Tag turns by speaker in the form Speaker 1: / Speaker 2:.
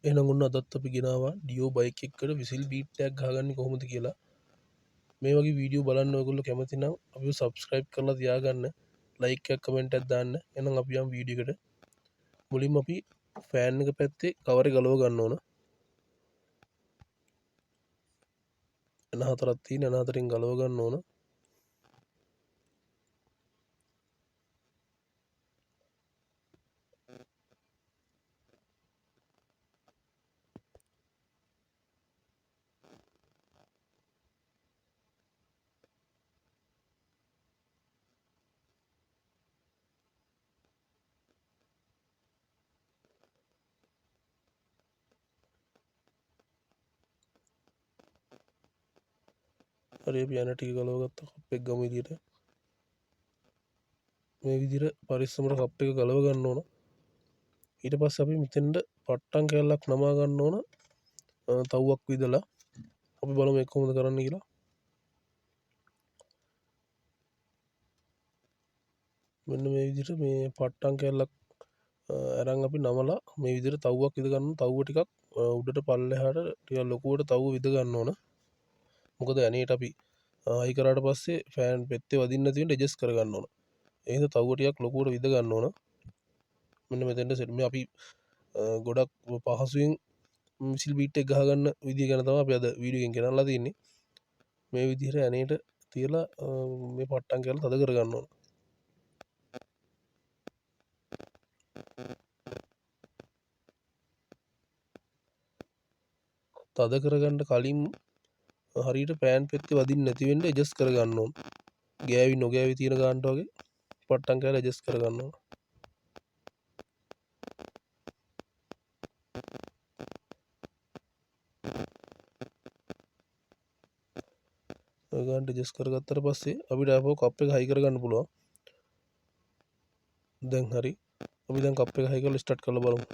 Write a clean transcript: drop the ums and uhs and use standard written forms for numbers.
Speaker 1: එහෙනම් ඔන්න අදත් අපි ගෙනාවා ඩියෝ බයික් එකකට විසිල් බීට් එකක් ගහගන්නේ කොහොමද කියලා. මේ වගේ වීඩියෝ බලන්න ඔයගොල්ලෝ කැමති නම් අපිව සබ්ස්ක්‍රයිබ් කරලා තියාගන්න, ලයික් එකක් කමෙන්ට් එකක් දාන්න. එහෙනම් අපි යමු වීඩියෝ එකට. මුලින්ම අපි ෆෑන් එක පැත්තේ කවරේ ගලව ගන්න ඕන. එන හතරක් තියෙන, එන හතරෙන් ගලව ගන්න ඕන. හරි අපි යන ටික ගලව ගත්තා. කප් එක ගමු විදියට. මේ විදියට පරිස්සමට කප් එක ගලව ගන්න ඕන. ඊට පස්සේ අපි මෙතෙන්ට පට්ටම් කැල්ලක් නමා ගන්න ඕන. තව්වක් විදලා අපි බලමු මේක කොහොමද කරන්න කියලා. මෙන්න මේ විදිහට මේ පට්ටම් කැල්ලක් අරන් අපි නමලා මේ විදිහට තව්වක් විද ගන්න. තව්ව ටිකක් උඩට පල්ලෙහාට ටිකක් ලොකුවට තව්ව විද ගන්න ඕන. මොකද ඇනේට අපි හයි කරාට පස්සේ ෆෑන් පෙත්තේ වදින්න නැති වෙන්න ඇඩ්ජස්ට් කර ගන්න ඕන. ඒ හින්දා තව්ව ටිකක් ලොකුවට විද ගන්න ඕන. මෙන්න මෙතෙන්ට සෙට් මේ අපි ගොඩක් පහසුවෙන් විසිල් බීට් එක ගහගන්න විදිය ගැන තමයි අපි අද වීඩියෝ එකෙන් ගෙනල්ලා තින්නේ. මේ විදිහට ඇනේට තියලා මේ පට්ටම් කැල්ල තද කර ගන්න ඕන. තද කරගන්න කලින් හරියට පෑන් පෙත්තේ වදින්න නැති වෙන්න ඇඩ්ජස්ට් කර ගන්න ඕන. ගෑවි නොගෑවි තියෙන ගානට වගේ පට්ටම් කැල්ල ඇඩ්ජස්ට් කර ගන්න ඕන. ඔය ගානට ඇඩ්ජස්ට් කරගත්තට පස්සේ අපිට ආපහු කප් එක හයි කරගන්න පුළුවන්. දැන් හරි. අපි දැන් කප් එක හයි කරලා ස්ටාර්ට් කරලා බලමු.